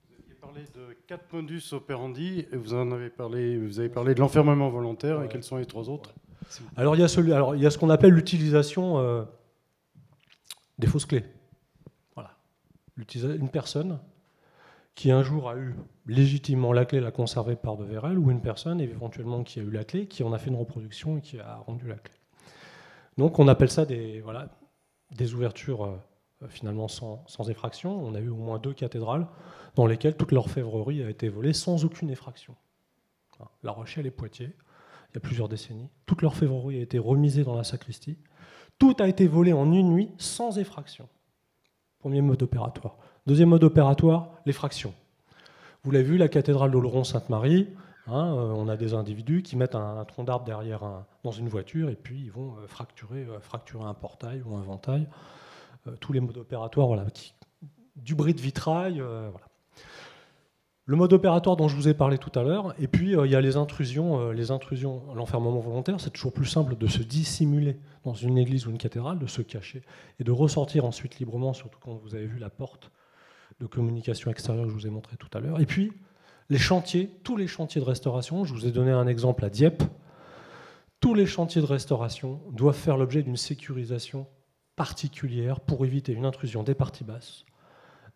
Vous avez parlé de 4 modus operandi, et vous avez parlé de l'enfermement volontaire, ouais. Et quels sont les 3 autres ? Alors, il y a ce qu'on appelle l'utilisation des fausses clés. Voilà. Une personne qui un jour a eu légitimement la clé, l'a conservée par devers elle, ou une personne éventuellement qui a eu la clé, qui en a fait une reproduction et qui a rendu la clé. Donc on appelle ça des ouvertures finalement sans effraction. On a eu au moins 2 cathédrales dans lesquelles toute l'orfèvrerie a été volée sans aucune effraction. La Rochelle et Poitiers, il y a plusieurs décennies, toute l'orfèvrerie a été remisée dans la sacristie. Tout a été volé en une nuit sans effraction. Premier mode opératoire. Deuxième mode opératoire, l'effraction. Vous l'avez vu, la cathédrale d'Oloron-Sainte-Marie, on a des individus qui mettent un tronc d'arbre derrière dans une voiture et puis ils vont fracturer un portail ou un ventail. Tous les modes opératoires, voilà, du bris de vitrail. Voilà. Le mode opératoire dont je vous ai parlé tout à l'heure, et puis il y a les intrusions, l'enfermement volontaire. C'est toujours plus simple de se dissimuler dans une église ou une cathédrale, de se cacher et de ressortir ensuite librement, surtout quand vous avez vu la porte de communication extérieure que je vous ai montré tout à l'heure. Et puis les chantiers, tous les chantiers de restauration, je vous ai donné un exemple à Dieppe, tous les chantiers de restauration doivent faire l'objet d'une sécurisation particulière pour éviter une intrusion des parties basses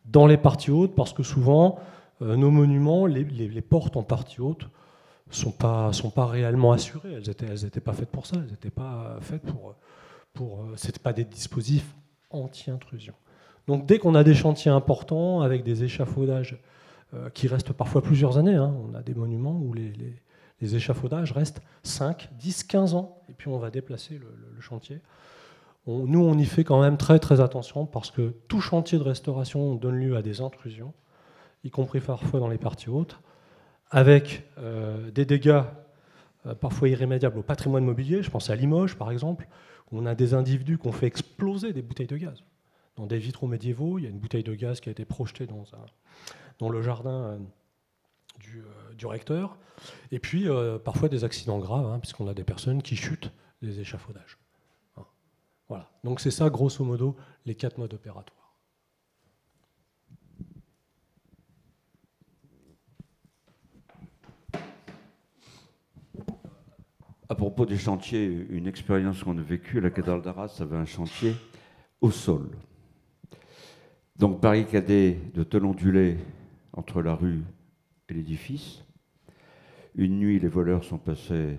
dans les parties hautes, parce que souvent nos monuments, les portes en partie haute sont pas réellement assurées. Elles étaient pas faites pour ça. Elles n'étaient pas faites c'était pas des dispositifs anti-intrusion. Donc dès qu'on a des chantiers importants, avec des échafaudages qui restent parfois plusieurs années, hein, on a des monuments où les échafaudages restent 5, 10, 15 ans, et puis on va déplacer le chantier. Nous, on y fait quand même très très attention, parce que tout chantier de restauration donne lieu à des intrusions, y compris parfois dans les parties hautes, avec des dégâts parfois irrémédiables au patrimoine mobilier. Je pense à Limoges, par exemple, où on a des individus qui ont fait exploser des bouteilles de gaz. Dans des vitraux médiévaux, il y a une bouteille de gaz qui a été projetée dans le jardin du recteur. Et puis, parfois des accidents graves, hein, puisqu'on a des personnes qui chutent des échafaudages. Hein. Voilà. Donc c'est ça, grosso modo, les 4 modes opératoires. À propos des chantiers, une expérience qu'on a vécue à la cathédrale d'Arras avait un chantier au sol. Donc barricadé de tôles ondulées entre la rue et l'édifice. Une nuit, les voleurs sont passés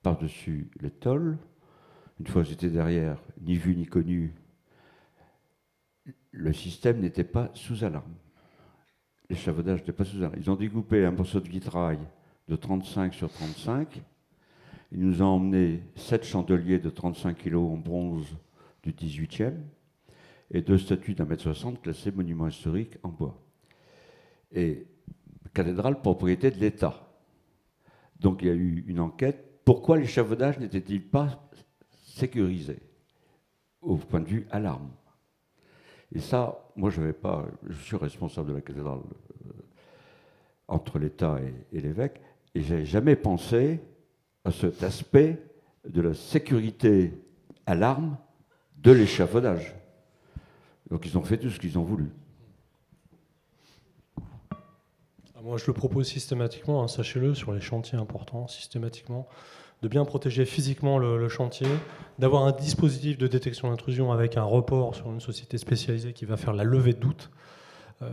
par-dessus les tôles. Une fois qu'ils étaient derrière, ni vu ni connu, le système n'était pas sous alarme. L'échafaudage n'était pas sous alarme. Ils ont découpé un morceau de vitrail de 35 sur 35. Ils nous ont emmené 7 chandeliers de 35 kg en bronze du 18e et 2 statues d'1,60 m classées monuments historiques en bois. Et cathédrale, propriété de l'État. Donc il y a eu une enquête. Pourquoi l'échafaudage n'était-il pas sécurisé au point de vue alarme? Et ça, moi je suis responsable de la cathédrale entre l'État et l'évêque, et je n'avais jamais pensé à cet aspect de la sécurité alarme de l'échafaudage. Donc ils ont fait tout ce qu'ils ont voulu. Moi je le propose systématiquement, hein, sachez-le, sur les chantiers importants, systématiquement, de bien protéger physiquement le chantier, d'avoir un dispositif de détection d'intrusion avec un report sur une société spécialisée qui va faire la levée de doute.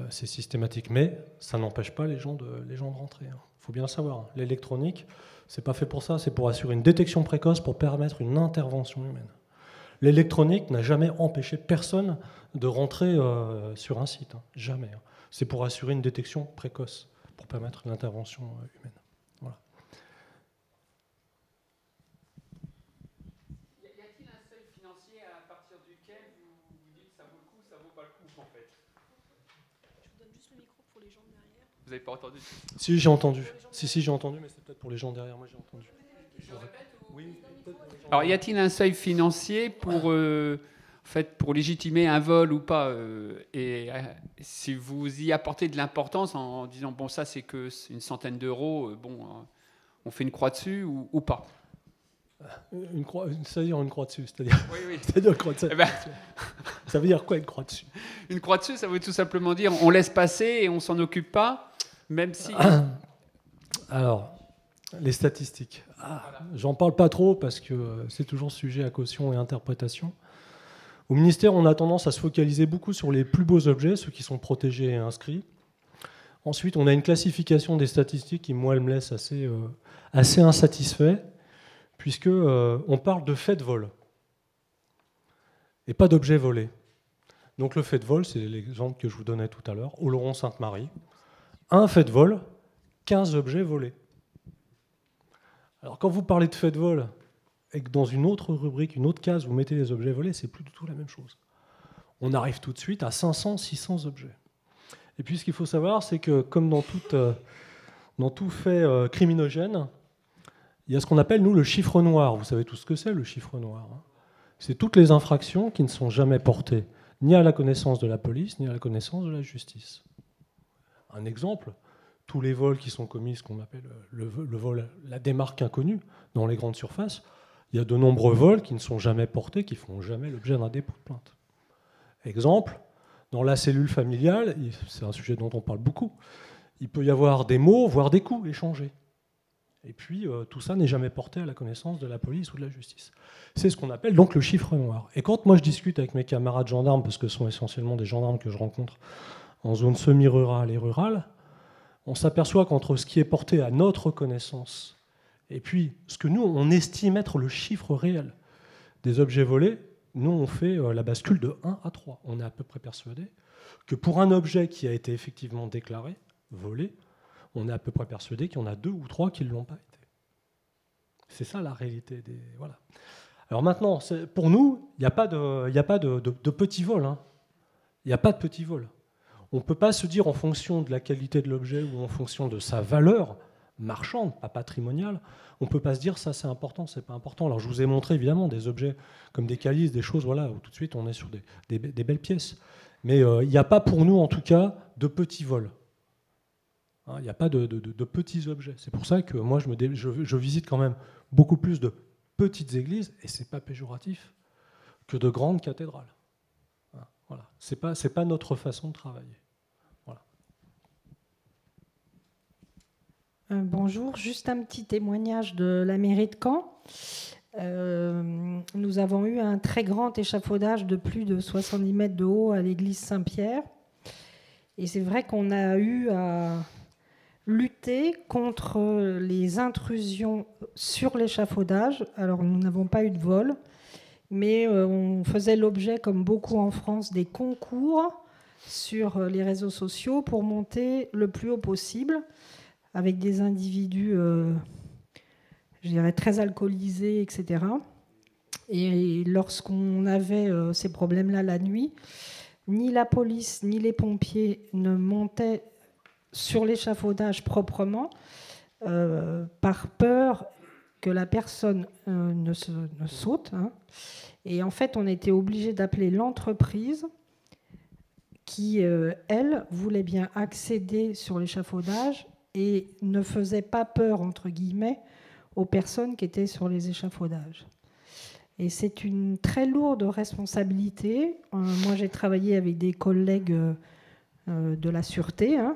C'est systématique, mais ça n'empêche pas les gens de rentrer. Il faut bien le savoir. L'électronique, c'est pas fait pour ça, c'est pour assurer une détection précoce, pour permettre une intervention humaine. L'électronique n'a jamais empêché personne de rentrer sur un site, hein. Jamais. Hein. C'est pour assurer une détection précoce, pour permettre l'intervention humaine. Voilà. Y a-t-il un seuil financier à partir duquel vous dites ça vaut le coup, ça vaut pas le coup en fait? Je vous donne juste le micro pour les gens derrière. Vous n'avez pas entendu? Si, j'ai entendu. Si, j'ai entendu, mais c'est peut-être pour les gens derrière moi, j'ai entendu. Je répète ou... Oui, peut-être pour les gens. Alors, y a-t-il un seuil financier pour, pour légitimer un vol ou pas si vous y apportez de l'importance en disant, bon, ça, c'est que une centaine d'euros, on fait une croix dessus ou pas? Une croix, c'est-à-dire une croix dessus, c'est-à-dire, Oui. c'est-à-dire une croix dessus. Eh ben, Ça veut dire quoi, une croix dessus? une croix dessus, ça veut tout simplement dire on laisse passer et on s'en occupe pas, même si... Alors, les statistiques. J'en parle pas trop parce que c'est toujours sujet à caution et interprétation. Au ministère, on a tendance à se focaliser beaucoup sur les plus beaux objets, ceux qui sont protégés et inscrits. Ensuite, on a une classification des statistiques qui, moi, elle me laisse assez insatisfait, puisque on parle de faits de vol et pas d'objets volés. Donc le fait de vol, c'est l'exemple que je vous donnais tout à l'heure, Oloron-Sainte-Marie. Un fait de vol, 15 objets volés. Alors quand vous parlez de fait de vol et que dans une autre rubrique, une autre case, vous mettez les objets volés, c'est plus du tout la même chose. On arrive tout de suite à 500, 600 objets. Et puis ce qu'il faut savoir, c'est que comme dans tout fait criminogène, il y a ce qu'on appelle, nous, le chiffre noir. Vous savez tout ce que c'est, le chiffre noir. Hein. C'est toutes les infractions qui ne sont jamais portées ni à la connaissance de la police, ni à la connaissance de la justice. Un exemple, tous les vols qui sont commis, ce qu'on appelle le vol, la démarque inconnue, dans les grandes surfaces, il y a de nombreux vols qui ne sont jamais portés, qui ne font jamais l'objet d'un dépôt de plainte. Exemple, dans la cellule familiale, c'est un sujet dont on parle beaucoup, il peut y avoir des mots, voire des coups échangés. Et puis, tout ça n'est jamais porté à la connaissance de la police ou de la justice. C'est ce qu'on appelle donc le chiffre noir. Et quand moi je discute avec mes camarades gendarmes, parce que ce sont essentiellement des gendarmes que je rencontre en zone semi-rurale et rurale, on s'aperçoit qu'entre ce qui est porté à notre connaissance et puis ce que nous, on estime être le chiffre réel des objets volés, nous, on fait la bascule de 1 à 3. On est à peu près persuadé que pour un objet qui a été effectivement déclaré, volé, on est à peu près persuadé qu'il y en a 2 ou 3 qui ne l'ont pas été. C'est ça la réalité. Voilà. Alors maintenant, pour nous, il n'y a pas de petit vol. Hein. Il n'y a pas de petit vol. On ne peut pas se dire en fonction de la qualité de l'objet ou en fonction de sa valeur marchande, pas patrimoniale, on ne peut pas se dire ça c'est important, c'est pas important. Alors je vous ai montré évidemment des objets comme des calices, des choses voilà, où tout de suite on est sur des belles pièces. Mais il n'y a pas pour nous en tout cas de petits vols. Il n'y a pas de petits objets. C'est pour ça que moi je visite quand même beaucoup plus de petites églises, et c'est pas péjoratif, que de grandes cathédrales. Voilà. C'est pas notre façon de travailler. Voilà. Bonjour, juste un petit témoignage de la mairie de Caen. Nous avons eu un très grand échafaudage de plus de 70 mètres de haut à l'église Saint-Pierre. Et c'est vrai qu'on a eu à lutter contre les intrusions sur l'échafaudage. Alors nous n'avons pas eu de vol, mais on faisait l'objet, comme beaucoup en France, des concours sur les réseaux sociaux pour monter le plus haut possible, avec des individus, je dirais, très alcoolisés, etc. Et lorsqu'on avait ces problèmes-là la nuit, ni la police ni les pompiers ne montaient sur l'échafaudage proprement, par peur que la personne ne saute. Hein. Et en fait, on était obligé d'appeler l'entreprise qui, elle, voulait bien accéder sur l'échafaudage et ne faisait pas peur, entre guillemets, aux personnes qui étaient sur les échafaudages. Et c'est une très lourde responsabilité. Moi, j'ai travaillé avec des collègues de la sûreté, hein,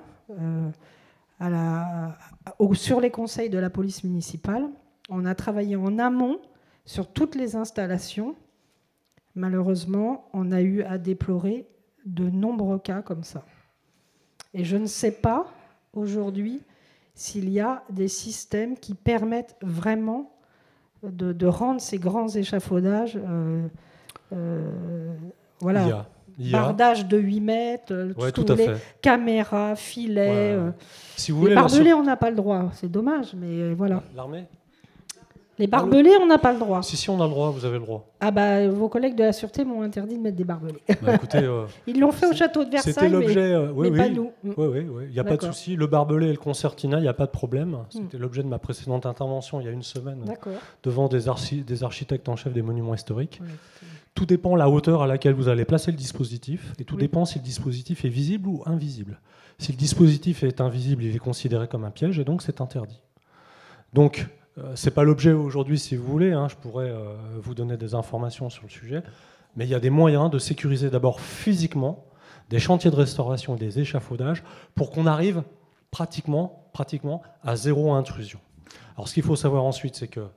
sur les conseils de la police municipale. On a travaillé en amont sur toutes les installations. Malheureusement, on a eu à déplorer de nombreux cas comme ça. Et je ne sais pas aujourd'hui s'il y a des systèmes qui permettent vraiment de rendre ces grands échafaudages, voilà, bardage de 8 mètres, ouais, tout les caméras, filets. Ouais. Si vous les voulez, barbelés, on n'a pas le droit, c'est dommage, mais voilà. L'armée ? Les barbelés, on n'a pas le droit. Si, on a le droit, vous avez le droit. Ah bah, vos collègues de la Sûreté m'ont interdit de mettre des barbelés. Bah, écoutez, ils l'ont fait au château de Versailles, c'était l'objet, mais pas nous. Oui, il n'y a pas de souci. Le barbelé et le concertina, il n'y a pas de problème. C'était l'objet de ma précédente intervention il y a une semaine devant des architectes en chef des monuments historiques. Ouais. Tout dépend de la hauteur à laquelle vous allez placer le dispositif, et tout dépend si le dispositif est visible ou invisible. Si le dispositif est invisible, il est considéré comme un piège, et donc c'est interdit. Donc, ce n'est pas l'objet aujourd'hui, si vous voulez. Je pourrais vous donner des informations sur le sujet. Mais il y a des moyens de sécuriser d'abord physiquement des chantiers de restauration et des échafaudages pour qu'on arrive pratiquement à zéro intrusion. Alors ce qu'il faut savoir ensuite, c'est que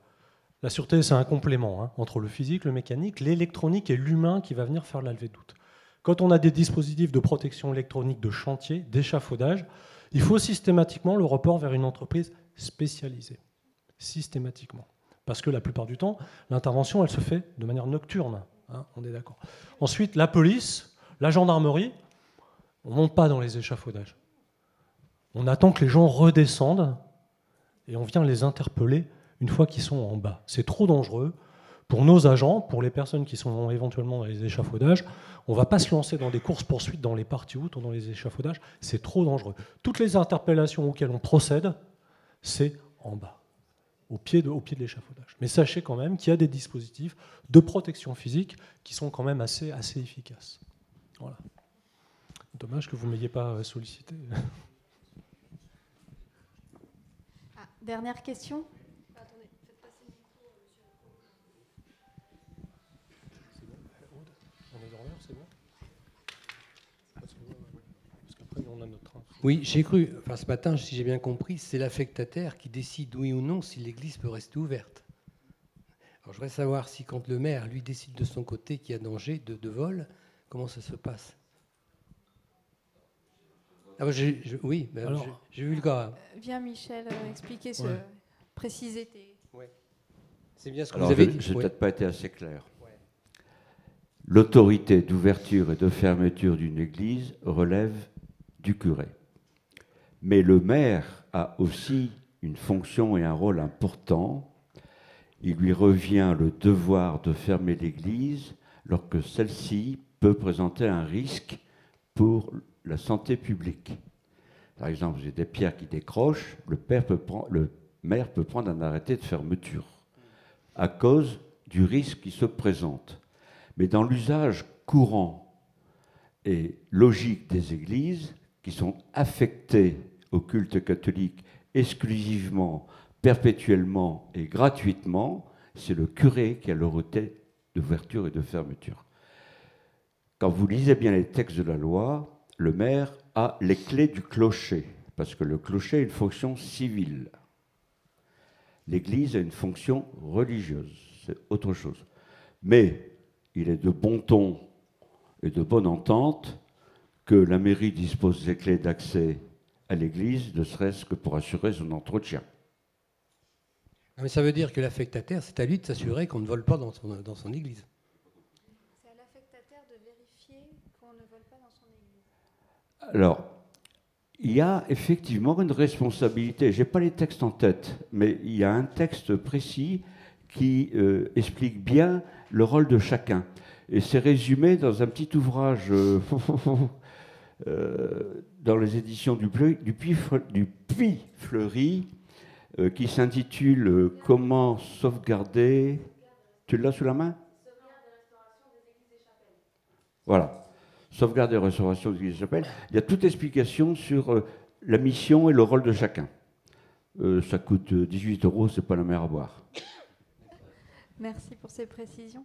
la sûreté, c'est un complément entre le physique, le mécanique, l'électronique et l'humain qui va venir faire la levée de doute. Quand on a des dispositifs de protection électronique de chantier, d'échafaudage, il faut systématiquement le report vers une entreprise spécialisée. Systématiquement. Parce que la plupart du temps, l'intervention, elle se fait de manière nocturne. On est d'accord. Ensuite, la police, la gendarmerie, on ne monte pas dans les échafaudages. On attend que les gens redescendent et on vient les interpeller une fois qu'ils sont en bas. C'est trop dangereux. Pour nos agents, pour les personnes qui sont éventuellement dans les échafaudages, on ne va pas se lancer dans des courses-poursuites dans les parties hautes ou dans les échafaudages. C'est trop dangereux. Toutes les interpellations auxquelles on procède, c'est en bas. Au pied de l'échafaudage. Mais sachez quand même qu'il y a des dispositifs de protection physique qui sont quand même assez efficaces. Voilà. Dommage que vous ne m'ayez pas sollicité. Dernière question. Attendez, faites passer le micro, monsieur. On est dans l'heure, c'est bon ? Parce qu'après, on a notre train. Oui, j'ai cru, ce matin, si j'ai bien compris, c'est l'affectataire qui décide, oui ou non, si l'église peut rester ouverte. Alors, je voudrais savoir si, quand le maire, lui, décide de son côté qu'il y a danger de vol, comment ça se passe ? Oui, j'ai vu le cas. Viens, Michel, expliquer préciser tes... Ouais. C'est bien ce que vous avez dit. Je n'ai peut-être pas été assez clair. Ouais. l'autorité d'ouverture et de fermeture d'une église relève du curé. Mais le maire a aussi une fonction et un rôle important. Il lui revient le devoir de fermer l'église lorsque celle-ci peut présenter un risque pour la santé publique. Par exemple, vous avez des pierres qui décrochent, le maire peut prendre un arrêté de fermeture à cause du risque qui se présente. Mais dans l'usage courant et logique des églises, qui sont affectées au culte catholique exclusivement, perpétuellement et gratuitement, c'est le curé qui a l'autorité d'ouverture et de fermeture. Quand vous lisez bien les textes de la loi, le maire a les clés du clocher, parce que le clocher a une fonction civile. L'Église a une fonction religieuse, c'est autre chose. Mais il est de bon ton et de bonne entente que la mairie dispose des clés d'accès à l'Église, ne serait-ce que pour assurer son entretien. Mais ça veut dire que l'affectataire, c'est à lui de s'assurer qu'on ne vole pas dans son église. C'est à l'affectataire de vérifier qu'on ne vole pas dans son église. Alors, il y a effectivement une responsabilité. Je n'ai pas les textes en tête, mais il y a un texte précis qui explique bien le rôle de chacun. Et c'est résumé dans un petit ouvrage dans les éditions du Puy Fleury, qui s'intitule « Comment sauvegarder ». Tu l'as sous la main ? Sauvegarde et restauration des églises et chapelles. Voilà. Sauvegarde et restauration des églises et chapelles. Il y a toute explication sur la mission et le rôle de chacun. Ça coûte 18 €, c'est pas la mer à boire. Merci pour ces précisions.